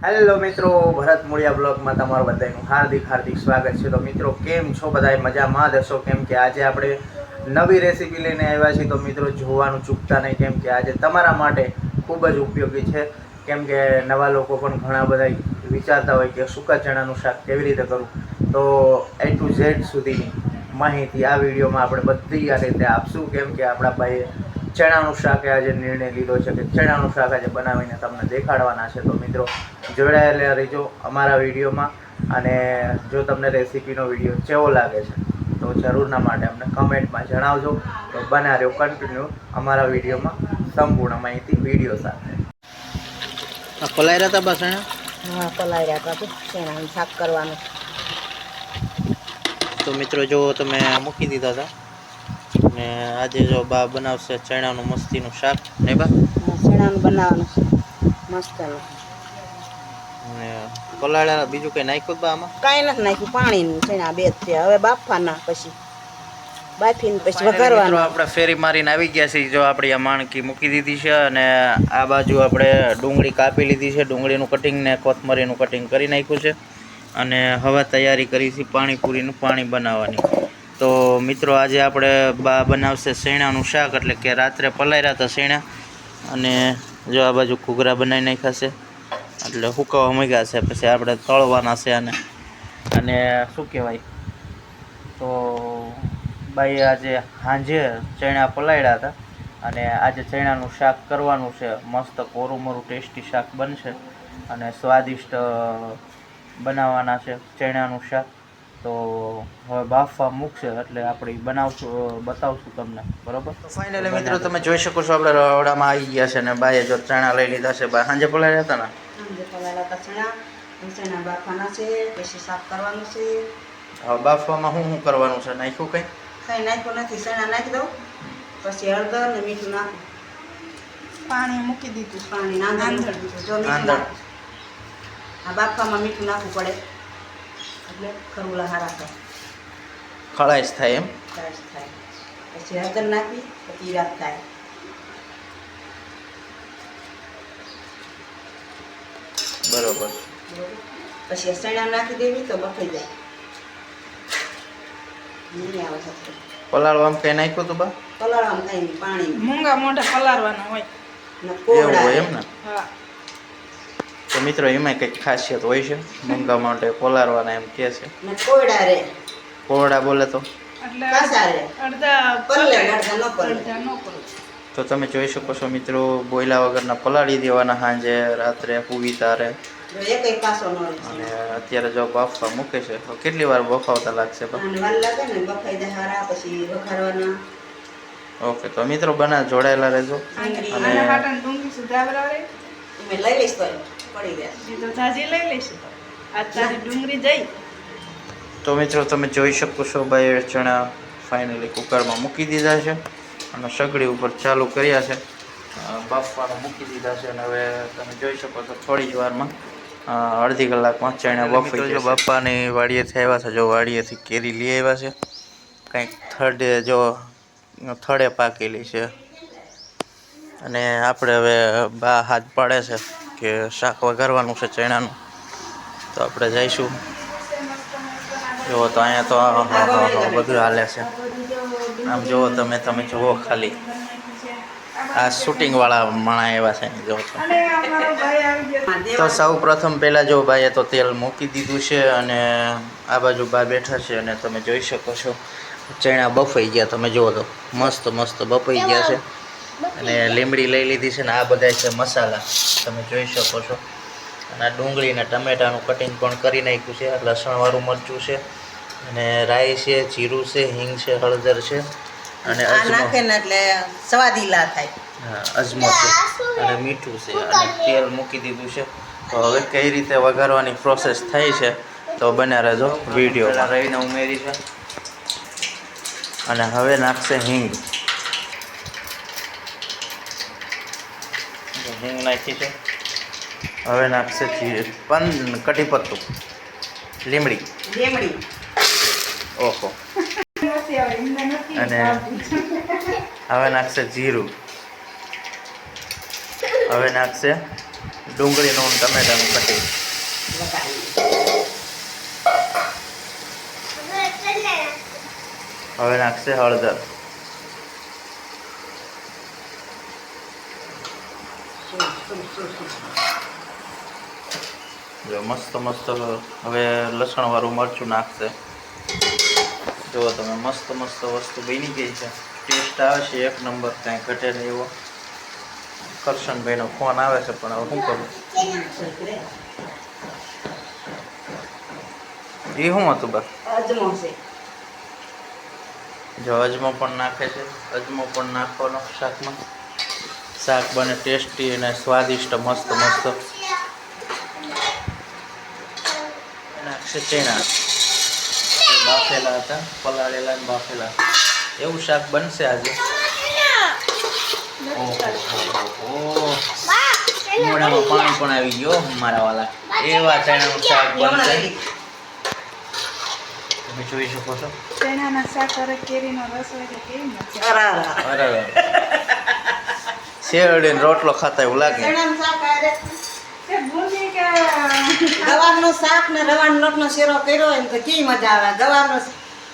Hello મિત્રો, ભરત મૂળિયા બ્લોગમાં તમારું બધાનું હાર્દિક સ્વાગત છે। તો મિત્રો કેમ છો બધાય? મજામાં જ હશો? કેમ કે આજે આપણે નવી રેસીપી લઈને આવ્યા છીએ। તો મિત્રો જોવાનું ચૂકતા નહીં, કેમ કે આજે તમારા માટે ખૂબ જ ઉપયોગી છે। કેમ કે નવા લોકો પણ ઘણા બધા વિચારતા હોય કે સૂકા ચણાનું શાક કેવી રીતે કરું, તો A to Z સુધીની માહિતી આ વિડીયોમાં આપણે બધી આ રીતે આપશું। કેમ કે આપણા ભાઈએ ચણાનું શાકે આજે નિર્ણય લીધો છે કે ચણાનું શાક આજે બનાવીને તમને દેખાડવાના છે। તો મિત્રો જોડાયેલા રહેજો અમારા વિડીયોમાં, અને જો તમને રેસીપીનો વિડીયો કેવો લાગે છે તો જરૂરના માટે અમને કમેન્ટમાં જણાવજો। તો બના રહ્યો કન્ટિન્યુ અમારા વિડીયોમાં સંપૂર્ણ માહિતી વિડીયો સાથે। પલાયરા હતા બસણા? હા, પલાળ્યા હતા ચણાનું શાક કરવાનું। તો મિત્રો જો તમે મૂકી દીધા હતા, ને આજે જો બા બનાવશે ચણાનું મસ્તીનું શાક, નહીં બા? ચણાનું બનાવવાનું મસ્તનું। ને પલાળ્યા બીજું કંઈ નાખ્યું બા આમાં? કાંઈ નથી નાખ્યું, પાણીનું ચણા બે જ છે। હવે બાફવાના, પછી બાફીને પછી વઘારવાનું। આપણે ફેરી મારીને આવી ગયા છીએ। જો આપણી આ માણકી મૂકી દીધી છે, અને આ બાજુ આપણે ડુંગળી કાપી લીધી છે, ડુંગળીનું કટિંગ ને કોથમરીનું કટિંગ કરી નાખ્યું છે, અને હવે તૈયારી કરી છે પાણીપુરીનું પાણી બનાવવાની। તો મિત્રો આજે આપણે બા બનાવશે શેણાનું શાક, એટલે કે રાત્રે પલાળ્યા હતા શેણા, અને જો આ બાજુ ઘૂઘરા બનાવી નાખ્યા છે, એટલે હુકાવા મૂક્યા છે, પછી આપણે તળવાના છે અને શું કહેવાય, તો બાઈ આજે સાંજે ચણા પલાળ્યા હતા, અને આજે ચણાનું શાક કરવાનું છે। મસ્ત કોરું મોરું ટેસ્ટી શાક બનશે, અને સ્વાદિષ્ટ બનાવવાના છે ચણાનું શાક। તો હવે બાફવા મૂકશે એટલે આપણે બતાવશું તમને, બરાબર? તો ફાઇનલી મિત્રો તમે જોઈ શકો છો આપણે રવડામાં આવી ગયા છે, અને બાએ જો ચણા લઈ લીધા છે। બા સાંજે પલાળ્યા હતા ને? સાંજે પલાળ્યા હતા ચણા બાફવાના છે, પછી શાક કરવાનું છે। હવે બાફવામાં શું કરવાનું છે? નાખ્યું કંઈ? કંઈ નાખ્યું નથી, ચણા નાખી દઉં, પછી હળદર ને મીઠું નાખું, પાણી મૂકી દીધું, પાણી નાંદર દીધું। જો મીઠું આ બાફવામાં મીઠું નાખવું પડે, એટલે ખરુલા હારા થાય, ખળાઈશ થાય એમ? ખરાશ થાય। પછી હળદર નાખી, પછી વાત થાય। બરોબર। પછી ચણા નાખી દેવી તો બફાઈ જાય, નહીં આવે છે। પલાળવામાં કંઈ નાખ્યું હતું બા? પલાળવામાં કંઈ નહીં, પાણી મૂંગા મોઢા પલાળવાના હોય ને એવું કોવડા હોય એમ ને? હા। તો મિત્રો એમાં કંઈક ખાસિયત હોય છે, મૂંગા માટે પલાળવાના એમ કહે છે? ને કોવડા રે, કોરડા બોલે તો એટલે કાસા રે, અડધા પલ્લે અડધા ન પલ્લે। અડધા નો પલળે। તો તમે જોઈ શકો છો મિત્રો, બોયલા વગરના પલાળી દેવાના સાંજે રાત્રે પૂવી તારે, જો એકેય કાસો ન રહે, અને અત્યારે જો બાફવા મૂકે છે તો કેટલી વાર બફાવતા લાગશે બા? અને વાર લાગે ને બફાઈ જાય હારા, પછી વઘારવાના। ઓકે, તો મિત્રો જોડાયેલા રહેજો। આના હાટાને ડુંગળી સુધારવા રે, એમે લઈ લઈશ તો પડી જાય, એ તો જાજી લઈ લઈશું। આજ તારી ડુંગળી જઈ તો મિત્રો તમે જોઈ શકો છો, ભાઈ ચણા ફાઇનલી કુકરમાં મૂકી દીધા છે, અને સગડી ઉપર ચાલુ કર્યા છે, બાફવાનું મૂકી દીધા છે, અને હવે તમે જોઈ શકો છો થોડી જ વારમાં અડધી કલાકમાં ચણા બફાઈ જશે। બાપાની વાડીએથી આવ્યા છે, જો વાડીએથી કેરી લઈ આવ્યા છે, કંઈક થડે પાકેલી છે, અને આપણે હવે બા હાથ પાડે છે કે શાક વઘારવાનું છે ચણાનું, તો આપણે જઈશું। જુઓ તો અહીંયા તો બધું હાલે છે, આમ જુઓ તમે જુઓ ખાલી, આ શૂટિંગવાળા માણા એવા છે, જો તો। અને અમારો ભાઈ આવી ગયો। તો સૌ પ્રથમ પહેલાં જો ભાઈએ તો તેલ મૂકી દીધું છે, અને આ બાજુ બા બેઠા છે, અને તમે જોઈ શકો છો ચણા બફાઈ ગયા, તમે જુઓ તો મસ્ત બફાઈ ગયા છે, અને લીમડી લઈ લીધી છે, ને આ બધા છે મસાલા, તમે જોઈ શકો છો, અને આ ડુંગળી ને ટમેટાનું કટિંગ પણ કરી નાખ્યું છે, લસણવાળું મરચું છે, અને રાઈ છે, જીરું છે, હિંગ છે, હળદર છે, અને આ નાખે ને એટલે સ્વાદીલા થાય। હા, અજમો છે, અને મીઠું છે, અને તેલ મૂકી દીધું છે। તો હવે કઈ રીતે વઘારવાની પ્રોસેસ થઈ છે તો બન્યા રહેજો વિડીયોમાં। રહીને ઉમેરી છે, અને હવે નાખશે હિંગ નાખી છે, હવે નાખશે કઢી પત્તું, લીમડી, ઓહો, અને હવે નાખશે જીરું, હવે નાખશે ડુંગળીનું અને ટમેટાનું કટિંગ. હવે નાખશે હળદર. જો મસ્ત મસ્ત હવે લસણવાળું મરચું નાખશે. જો તમે મસ્ત મસ્ત વસ્તુ બની ગઈ છે. ટેસ્ટ આવે છે એક નંબર, કાંઈ ઘટે નહીં એવો. કરશનભાઈનો ફોન આવે છે પણ હવે શું કરું? એ શું હતું બસ? અજમો છે. જો અજમો પણ નાખે છે. અજમો પણ નાખવાનો શાકમાં. શાક બને ટેસ્ટી અને સ્વાદિષ્ટ મસ્ત મસ્ત. નાખશે ચણા. બાફેલા હતા, પલાળેલા ને બાફેલા. એવું શાક બનશે આજે. મોઢામાં પાણી પણ આવી ગયો મારા વાલા. એવા ચણાનું શાક બનશે. તમે જોઈ શકો છો. ચણાના શાક અરે કેરીનો રસ હોય તો કેવી મજા આવે. અરે શેરડીનો રોટલો ખાતા એવું લાગે. ચણાનું શાક આરે તે બુંદી કે ગવારનું શાક ને રવાનો લોટનો શેરો કર્યો હોય ને તો કેવી મજા આવે. ગવારનો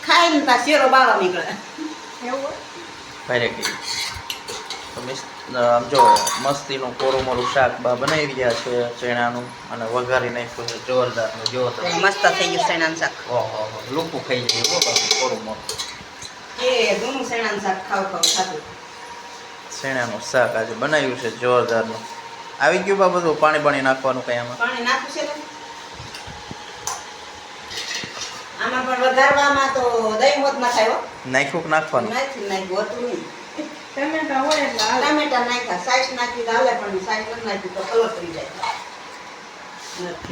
ખાઈને તા શેરો બાળો નીકળે. એવું હોય? ભાઈ કે તો આમ જો મસ્તીનું કોરું મોરું શાક બા બનાવી રહ્યા છે ચણાનું અને વઘારી નાખ્યું છે જોરદારનું. જો તમે મસ્ત થઈ ગયું ચણાનું શાક. ઓહો લૂકું ખાઈ જાય હો બાપુ કોરું મોરું. એ જૂનું ચણાનું શાક ખાવ ખાતું. ચણાનું શાક આજે બનાવ્યું છે જોરદારનું. આવી ગયું બા બધું? પાણી પાણી નાખવાનું કઈ આમાં? પાણી નાખ્યું છે ને આમાં પણ વઘારવામાં તો દહીં હોત નાખાય હો. નાખ્યું કે નાખવાનું? નાખ્યું હતું નહીં. ટમેટા હોય એટલે હાલે. ટામેટા નાખ્યા, સાઈઝ નાખી તો હાલે, પણ સાઈઝ નથી નાખી તો કલર થઈ જાય.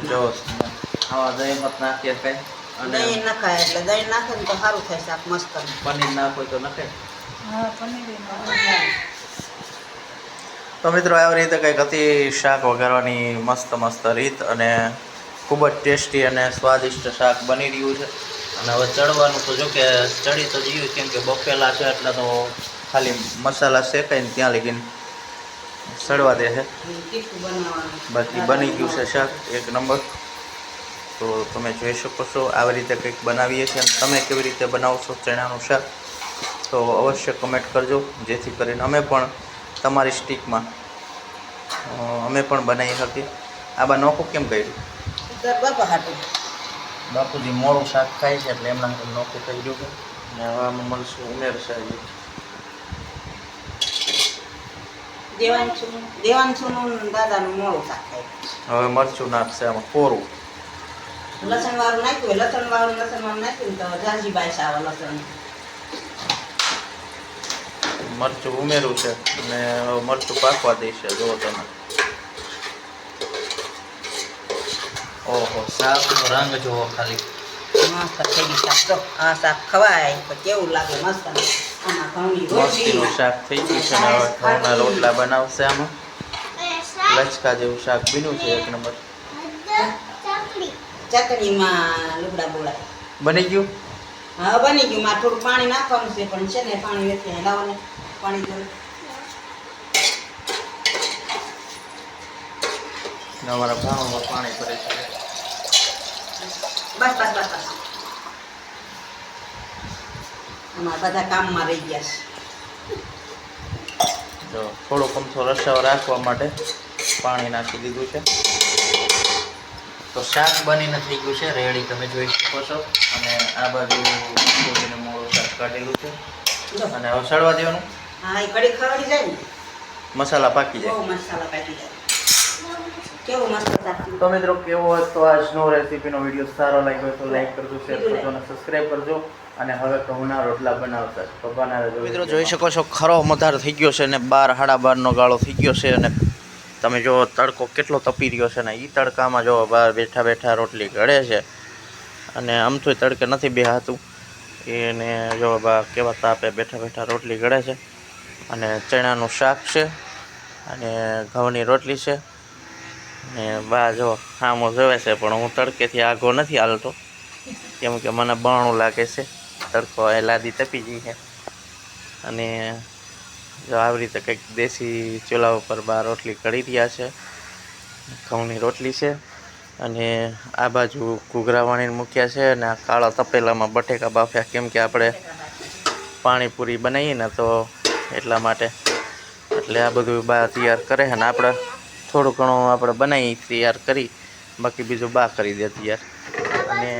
જો આવા દહીં મત નાખીએ કઈ. અને દહીં નખાય એટલે દહીં નાખે ને તો સારું થાય શાક મસ્ત. પનીર નાખો તો નખાય. હા પનીર તો મિત્રો આવી રીતે કંઈક હતી શાક વઘારવાની મસ્ત મસ્ત રીત અને ખૂબ જ ટેસ્ટી અને સ્વાદિષ્ટ શાક બની રહ્યું છે. અને હવે ચડવાનું તો જો કે ચડી તો ગયું કેમ કે બફેલા છે એટલે તો ખાલી મસાલા શેકાઈને ત્યાં લગીને સડવા દે છે. તીખું બનાવવાનું. બાકી બની ગયું છે શાક એક નંબર. તો તમે જોઈ શકો છો આવી રીતે કંઈક બનાવીએ છીએ અને તમે કેવી રીતે બનાવશો ચણાનું શાક તો અવશ્ય કમેન્ટ કરજો, જેથી કરીને અમે પણ તમારી સ્ટીકમાં અમે પણ બનાવી શકીએ. આ બા નોખું કેમ કર્યું? બાપા હાટું બાપુજી મોડું શાક ખાય છે એટલે એમના નોખું થઈ ગયું છે. ને હવે આમાં મળશું ઉમેરશે હજી. દેવાંશુનું દાદાનું મોડું શાક થાય. હવે મરચું નાખશે આમાં કોરું. લસણ વાળું નાખ્યું હોય, લસણ વાળું નાખ્યું ને તો ઝાંઝી બાઈસ આવે લસણ. મરચું ઉમેર્યું છે અને હવે મરચું પાકવા દઈશે. જુઓ તમે. ઓહો શાકનો રંગ જુઓ ખાલી. મસ્ત થઈ ગયું શાક. તો આ શાક ખવાય તો કેવું લાગે મસ્ત. આમાં ઘઉંની રોટલી, મસ્તીનું શાક થઈ ગયું છે ને હવે ઘઉંના રોટલા બનાવશે આમાં. લચકા જેવું શાક બન્યું છે એક નંબર. ચટણીમાં લુગડા બોળાય. બની ગયું? હા બની ગયું. માં થોડું પાણી નાખવાનું છે પણ છે ને પાણી વેચી લાવો ને પાણી જોડે. અમારા ભાવમાં પાણી ભરે છે. બસ બસ બસ બસ. અમારા બધા કામમાં રહી ગયા છે. જો થોડોક અમથો રસાવ રાખવા માટે પાણી નાખી દીધું છે. તો શાક બનીને થઈ ગયું છે રેડી, તમે જોઈ શકો છો. અને આ બાજુ મોડું શાક કાઢેલું છે અને હવે સળવા દેવાનું. હા એ કઢી ખવડી જાય ને મસાલા પાકી બહુ જાય. મસાલા પાકી જાય. કેવું મસ્ત શાક. તો મિત્રો કેવો હોય તો આજનો રેસીપીનો વિડીયો સારો લાગ્યો હોય તો લાઈક કરજો, શેર કરજો અને સબસ્ક્રાઈબ કરજો. અને હવે ઘઉંના રોટલા બનાવતા તો બનાવે. મિત્રો જોઈ શકો છો ખરો મધાર થઈ ગયો છે અને 12 સાડા 12નો ગાળો થઈ ગયો છે. અને તમે જો તડકો કેટલો તપી રહ્યો છે ને એ તડકામાં જો બહાર બેઠા બેઠા રોટલી ઘડે છે. અને આમ તો તડકે નથી બેહાતું એને જો બા કેવા તાપે બેઠા બેઠા રોટલી ઘડે છે. અને ચણાનું શાક છે અને ઘઉંની રોટલી છે. ને બા જો આમો જોવે છે પણ હું તડકેથી આઘો નથી હાલતો કેમ કે મને બાણું લાગે છે. તડકો એ લાદી તપી ગઈ છે. અને જો આવી રીતે કંઈક દેશી ચૂલા ઉપર બા રોટલી ઘડી રહ્યા છે. ઘઉંની રોટલી છે અને આ બાજુ ઘૂઘરા વણીને મૂક્યા છે અને આ કાળા તપેલામાં બટેકા બાફ્યા, કેમ કે આપણે પાણીપુરી બનાવીએ ને તો એટલા માટે. એટલે આ બધું બા તૈયાર કરે છે અને આપણે થોડું ઘણું આપણે બનાવી તૈયાર કરી, બાકી બીજું બા કરી દે તૈયાર. અને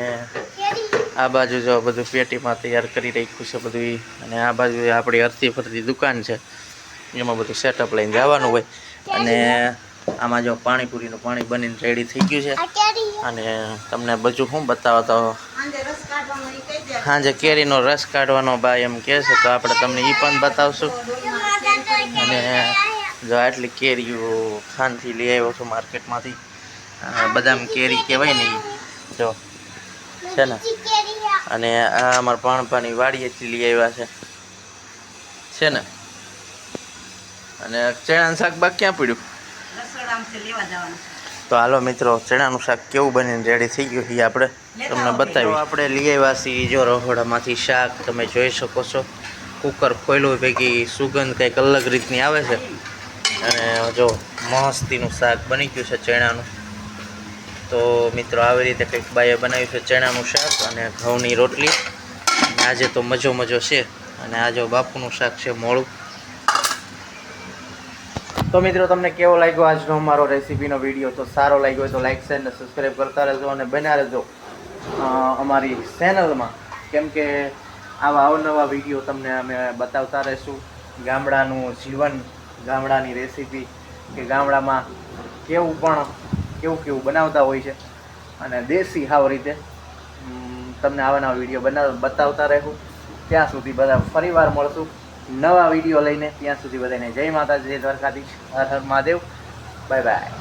આ બાજુ જો બધું પેટીમાં તૈયાર કરી રાખ્યું છે બધું. અને આ બાજુ આપણી હરતી ફરતી દુકાન છે, એમાં બધું સેટઅપ લઈને જવાનું હોય. અને આમાં જો પાણીપુરીનું પાણી બનીને રેડી થઈ ગયું છે. અને તમને બધું શું બતાવો તો સાંજે કેરીનો રસ કાઢવાનો બા એમ કહે છે, તો આપણે તમને એ પણ બતાવશું. અને જો આટલી કેરીઓ ખાનથી લઈ આવ્યો છું માર્કેટમાંથી. બદામ કેરી કહેવાય ને ઈ જો છે ને. અને આ અમારા ભાણભાની વાડીએથી લઈ આવ્યા છે ને. અને ચણાનું શાક બાગ ક્યાં પડ્યું? તો હાલો મિત્રો, ચણાનું શાક કેવું બનીને રેડી થઈ ગયું એ આપણે તમને બતાવી. આપણે લઈ આવ્યા છીએ જો રહોડામાંથી શાક, તમે જોઈ શકો છો. કુકર ખોલ્યું ભેગી સુગંધ કંઈક અલગ રીતની આવે છે. અને જો મસ્તીનું શાક બની ગયું છે ચણાનું. તો મિત્રો આવી રીતે કંઈક બાઈએ બનાવ્યું છે ચણાનું શાક અને ઘઉંની રોટલી. અને આજે તો મજો છે. અને આ જો બાપુનું શાક છે મોળું. તો મિત્રો તમને કેવો લાગ્યો આજનો અમારો રેસીપીનો વિડીયો? તો સારો લાગ્યો હોય તો લાઈક શેર અને સબસ્ક્રાઈબ કરતા રહેજો અને બન્યા રહેજો અમારી ચેનલમાં, કેમ કે આવા અવનવા વિડીયો તમને અમે બતાવતા રહીશું. ગામડાનું જીવન, ગામડાની રેસીપી, કે ગામડામાં કેવું બનાવતા હોય છે, અને દેશી હાવ રીતે તમને આવા નવા વિડીયો બતાવતા રહેવું. ત્યાં સુધી બધા ફરીવાર મળશું નવા વિડીયો લઈને. ત્યાં સુધી બધાને જય માતાજી, જય દ્વારકાધીશ, હર હર મહાદેવ, બાય બાય.